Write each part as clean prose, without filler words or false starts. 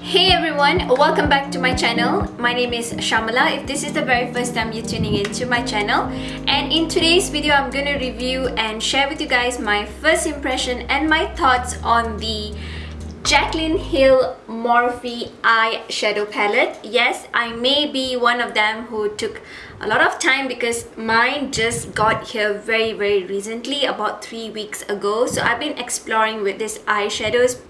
Hey everyone, welcome back to my channel. My name is Shamala if this is the very first time you're tuning into my channel. And in today's video, I'm going to review and share with you guys my first impression and my thoughts on the Jaclyn Hill Morphe eyeshadow palette. Yes, I may be one of them who took a lot of time because mine just got here very recently, about 3 weeks ago. So I've been exploring with these eyeshadows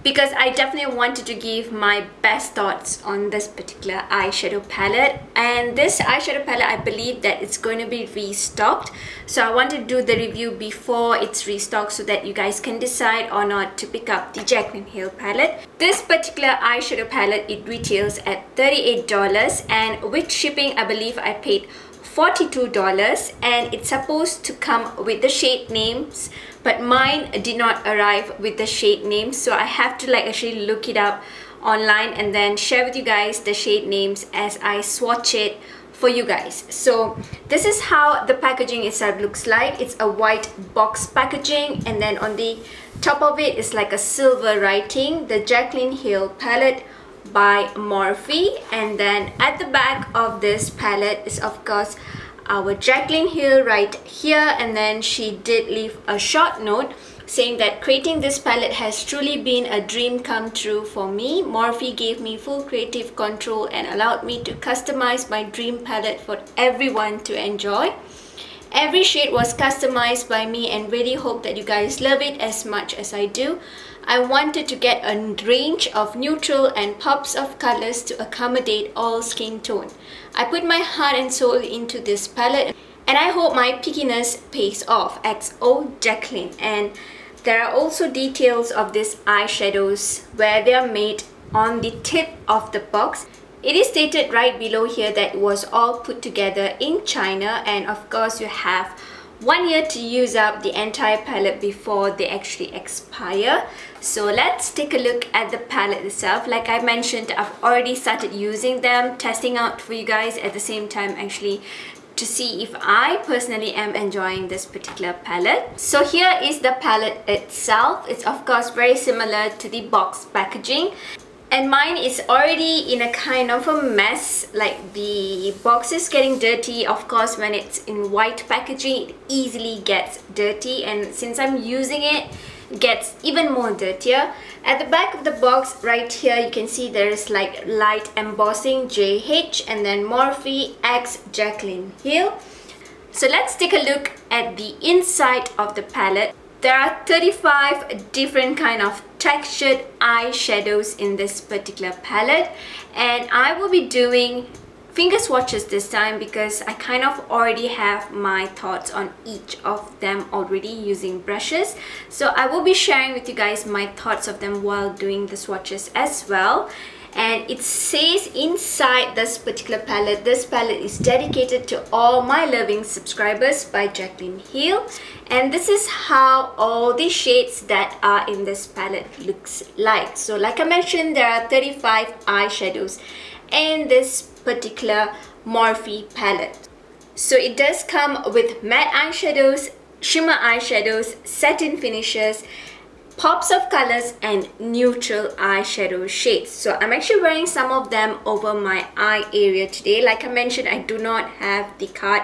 because I definitely wanted to give my best thoughts on this particular eyeshadow palette. And this eyeshadow palette, I believe that it's going to be restocked. So I want to do the review before it's restocked so that you guys can decide or not to pick up the Jaclyn Hill palette. This particular eyeshadow palette, it retails at $38, and with shipping, I believe I paid $42, and it's supposed to come with the shade names, but mine did not arrive with the shade names, so I have to actually look it up online and then share with you guys the shade names as I swatch it for you guys. So this is how the packaging itself looks like. It's a white box packaging, and then on the top of it is like a silver writing, the Jaclyn Hill palette by Morphe. And then at the back of this palette is of course our Jaclyn Hill right here, and then she did leave a short note saying that creating this palette has truly been a dream come true for me. Morphe gave me full creative control and allowed me to customize my dream palette for everyone to enjoy. Every shade was customized by me and really hope that you guys love it as much as I do. I wanted to get a range of neutral and pops of colors to accommodate all skin tone. I put my heart and soul into this palette, and I hope my pickiness pays off. XO Jaclyn. And there are also details of these eyeshadows where they are made on the tip of the box. It is stated right below here that it was all put together in China, and of course you have 1 year to use up the entire palette before they actually expire. So let's take a look at the palette itself. Like I mentioned, I've already started using them, testing out for you guys at the same time actually to see if I personally am enjoying this particular palette. So here is the palette itself. It's of course very similar to the box packaging. And mine is already in a kind of a mess, like the box is getting dirty. Of course, when it's in white packaging, it easily gets dirty, and since I'm using it, it gets even more dirtier. At the back of the box right here, you can see there is like light embossing JH and then Morphe X Jaclyn Hill. So let's take a look at the inside of the palette. There are 35 different kind of textured eyeshadows in this particular palette, and I will be doing finger swatches this time because I kind of already have my thoughts on each of them already using brushes. So I will be sharing with you guys my thoughts of them while doing the swatches as well. And it says inside this particular palette, this palette is dedicated to all my loving subscribers by Jaclyn Hill. And this is how all the shades that are in this palette looks like. So like I mentioned, there are 35 eyeshadows in this particular Morphe palette. So it does come with matte eyeshadows, shimmer eyeshadows, satin finishes, pops of colors, and neutral eyeshadow shades. So I'm actually wearing some of them over my eye area today. Like I mentioned, I do not have the card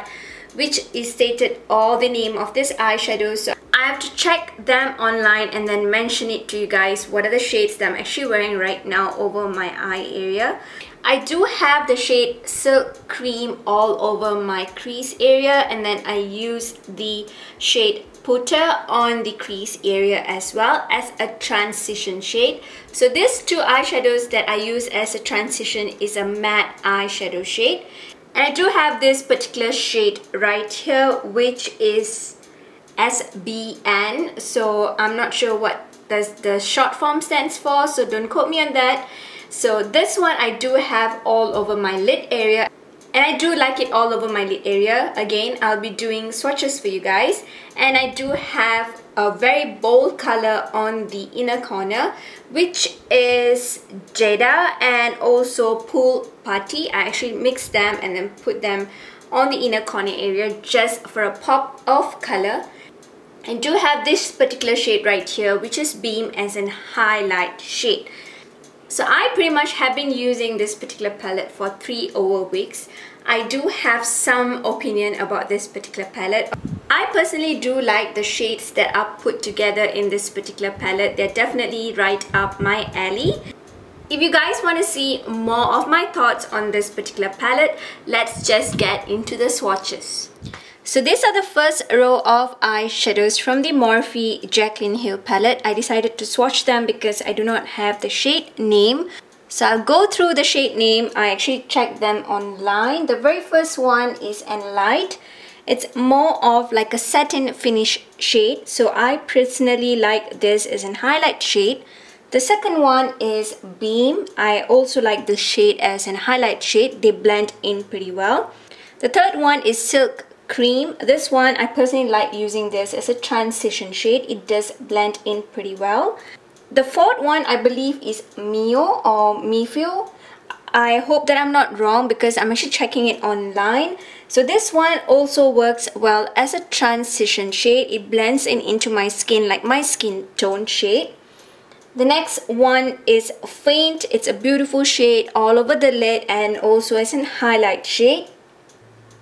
which is stated all the name of this eyeshadow, so I have to check them online and then mention it to you guys what are the shades that I'm actually wearing right now over my eye area. I do have the shade Silk Cream all over my crease area, and then I use the shade Putter on the crease area as well as a transition shade. So these two eyeshadows that I use as a transition is a matte eyeshadow shade. And I do have this particular shade right here, which is SBN. So I'm not sure what the short form stands for, so don't quote me on that. So this one I do have all over my lid area, and I do like it all over my lid area. Again, I'll be doing swatches for you guys. And I do have a very bold color on the inner corner, which is Jada and also Pool Party. I actually mixed them and then put them on the inner corner area just for a pop of color. I do have this particular shade right here, which is Beam as in highlight shade. So I pretty much have been using this particular palette for 3 over weeks. I do have some opinion about this particular palette. I personally do like the shades that are put together in this particular palette. They're definitely right up my alley. If you guys want to see more of my thoughts on this particular palette, let's just get into the swatches. So these are the first row of eyeshadows from the Morphe Jaclyn Hill palette. I decided to swatch them because I do not have the shade name. So I'll go through the shade name. I actually checked them online. The very first one is an light. It's more of like a satin finish shade. So I personally like this as an highlight shade. The second one is Beam. I also like this shade as an highlight shade. They blend in pretty well. The third one is Silk Cream. This one, I personally like using this as a transition shade. It does blend in pretty well. The fourth one, I believe, is Mio or Mifio. I hope that I'm not wrong because I'm actually checking it online. So this one also works well as a transition shade. It blends in into my skin like my skin tone shade. The next one is Faint. It's a beautiful shade all over the lid and also as an highlight shade.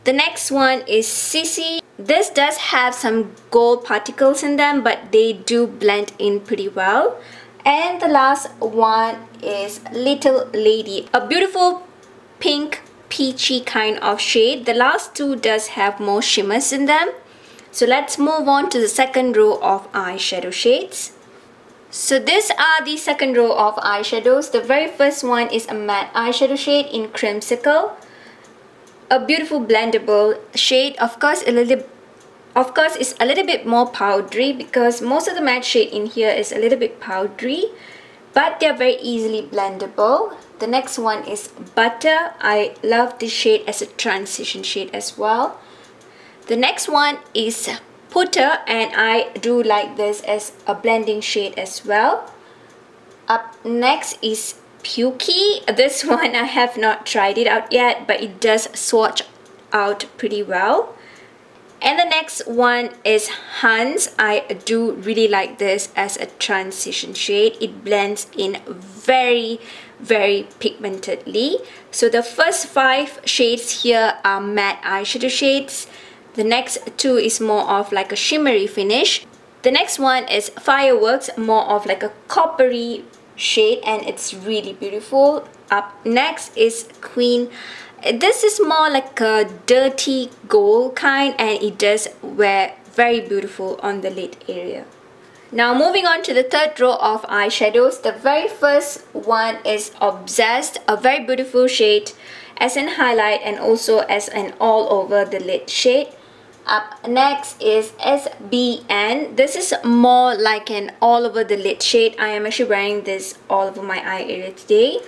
The next one is Sissy. This does have some gold particles in them, but they do blend in pretty well. And the last one is Little Lady, a beautiful pink peachy kind of shade. The last two does have more shimmers in them. So let's move on to the second row of eyeshadow shades. So these are the second row of eyeshadows. The very first one is a matte eyeshadow shade in Creamsicle. A beautiful blendable shade. Of course, it's a little bit more powdery because most of the matte shade in here is a little bit powdery, but they're very easily blendable. The next one is Butter. I love this shade as a transition shade as well. The next one is Putter, and I do like this as a blending shade as well. Up next is Pukey. This one I have not tried it out yet, but it does swatch out pretty well. And the next one is Hans. I do really like this as a transition shade. It blends in very pigmentedly. So the first 5 shades here are matte eyeshadow shades. The next 2 is more of like a shimmery finish. The next one is Fireworks, more of like a coppery shade, and it's really beautiful. Up next is Queen. This is more like a dirty gold kind, and it does wear very beautiful on the lid area. Now moving on to the third row of eyeshadows. The very first one is Obsessed, a very beautiful shade as an highlight and also as an all over the lid shade. Up next is SBN. This is more like an all over the lid shade. I am actually wearing this all over my eye area today.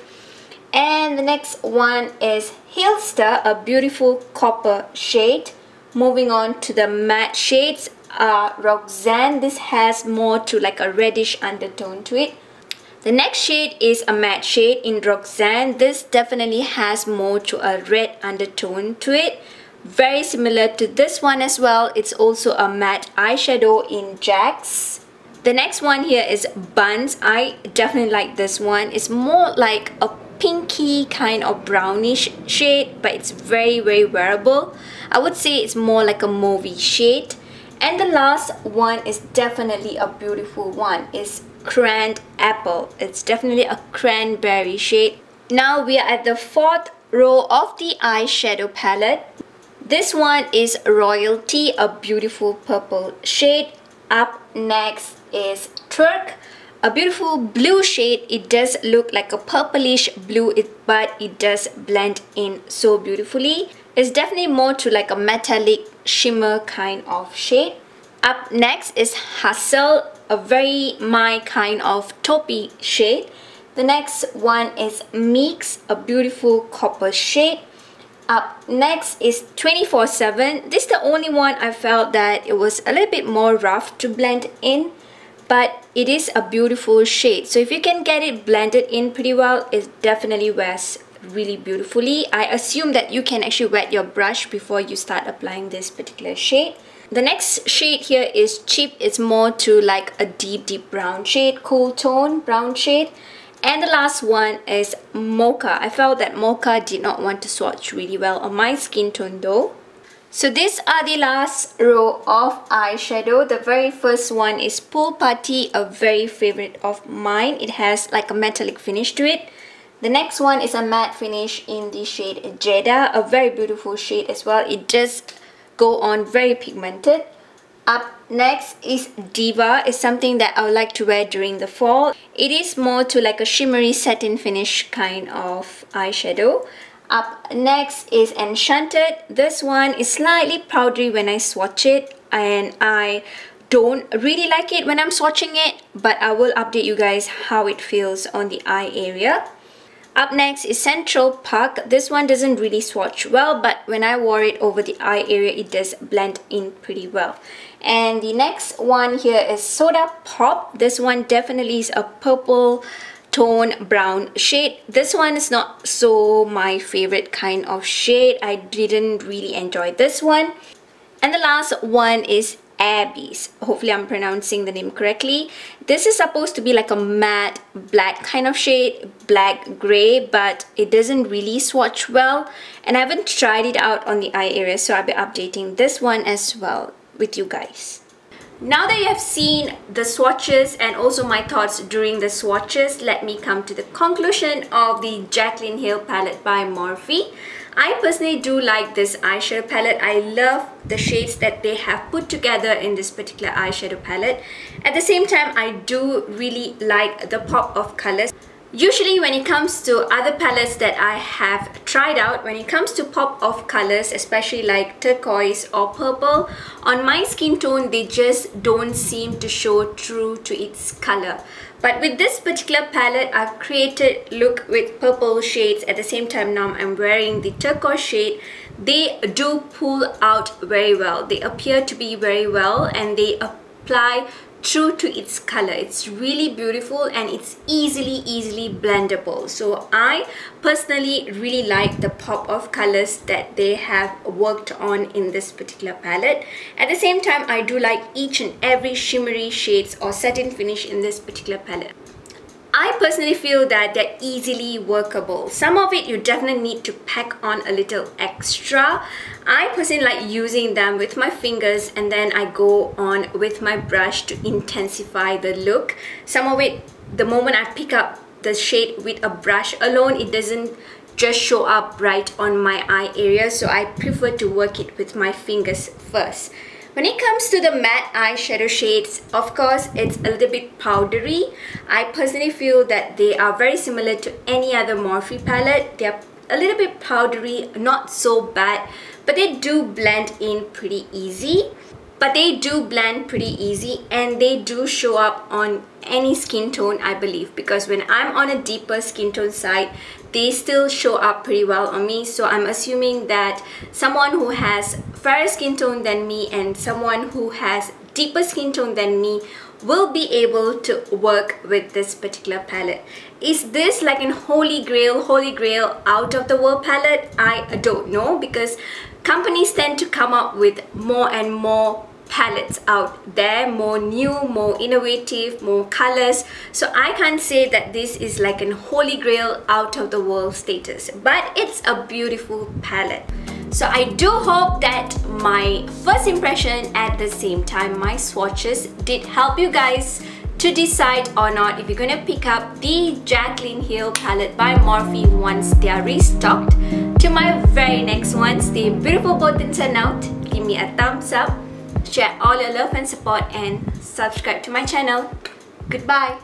And the next one is Hillstar, a beautiful copper shade. Moving on to the matte shades, Roxanne. This has more to like a reddish undertone to it. The next shade is a matte shade in Roxanne. This definitely has more to a red undertone to it. Very similar to this one as well. It's also a matte eyeshadow in Jax. The next one here is Buns. I definitely like this one. It's more like a pinky kind of brownish shade, but it's very wearable. I would say it's more like a movie shade. And the last one is definitely a beautiful one. It's Cran Apple. It's definitely a cranberry shade. Now we are at the fourth row of the eyeshadow palette. This one is Royalty, a beautiful purple shade. Up next is Twerk, a beautiful blue shade. It does look like a purplish blue, but it does blend in so beautifully. It's definitely more to like a metallic shimmer kind of shade. Up next is Hustle, a very my kind of taupey shade. The next one is Meeks, a beautiful copper shade. Up next is 24/7. This is the only one I felt that it was a little bit more rough to blend in, but it is a beautiful shade. So if you can get it blended in pretty well, it definitely wears really beautifully. I assume that you can actually wet your brush before you start applying this particular shade. The next shade here is Cheap. It's more to like a deep brown shade, cool tone brown shade. And the last one is Mocha. I felt that Mocha did not want to swatch really well on my skin tone though. So these are the last row of eyeshadow. The very first one is Pool Party, a very favorite of mine. It has like a metallic finish to it. The next one is a matte finish in the shade Jada, a very beautiful shade as well. It does go on very pigmented. Up next is Diva. It's something that I would like to wear during the fall. It is more to like a shimmery satin finish kind of eyeshadow. Up next is Enchanted. This one is slightly powdery when I swatch it, and I don't really like it when I'm swatching it, but I will update you guys how it feels on the eye area. Up next is Central Park. This one doesn't really swatch well, but when I wore it over the eye area, it does blend in pretty well. And the next one here is Soda Pop. This one definitely is a purple tone brown shade. This one is not so my favorite kind of shade. I didn't really enjoy this one. And the last one is Abby's. Hopefully I'm pronouncing the name correctly. This is supposed to be like a matte black kind of shade, black gray, but it doesn't really swatch well, and I haven't tried it out on the eye area, so I'll be updating this one as well with you guys. Now that you have seen the swatches and also my thoughts during the swatches, let me come to the conclusion of the Jaclyn Hill palette by Morphe. I personally do like this eyeshadow palette. I love the shades that they have put together in this particular eyeshadow palette. At the same time, I do really like the pop of colors. Usually when it comes to other palettes that I have tried out, when it comes to pop of colors, especially like turquoise or purple, on my skin tone they just don't seem to show true to its color. But with this particular palette, I've created look with purple shades. At the same time now I'm wearing the turquoise shade. They do pull out very well. They appear to be very well, and they apply true to its color. It's really beautiful and it's easily blendable. So I personally really like the pop of colors that they have worked on in this particular palette. At the same time, I do like each and every shimmery shades or satin finish in this particular palette. I personally feel that they're easily workable. Some of it you definitely need to pack on a little extra. I personally like using them with my fingers, and then I go on with my brush to intensify the look. Some of it, the moment I pick up the shade with a brush alone, it doesn't just show up right on my eye area, so I prefer to work it with my fingers first. When it comes to the matte eyeshadow shades, of course, it's a little bit powdery. I personally feel that they are very similar to any other Morphe palette. They're a little bit powdery, not so bad, but they do blend in pretty easy. And they do show up on any skin tone, I believe, because when I'm on a deeper skin tone side, they still show up pretty well on me. So I'm assuming that someone who has fairer skin tone than me and someone who has deeper skin tone than me will be able to work with this particular palette. Is this like an holy grail out of the world palette? I don't know, because companies tend to come up with more and more palettes out there, more new, more innovative, more colors. So I can't say that this is like an holy grail out of the world status, but it's a beautiful palette. So I do hope that my first impression, at the same time my swatches, did help you guys to decide or not if you're gonna pick up the Jaclyn Hill palette by Morphe once they are restocked. To my very next one, stay beautiful both inside and out. Give me a thumbs up, share all your love and support, and subscribe to my channel. Goodbye.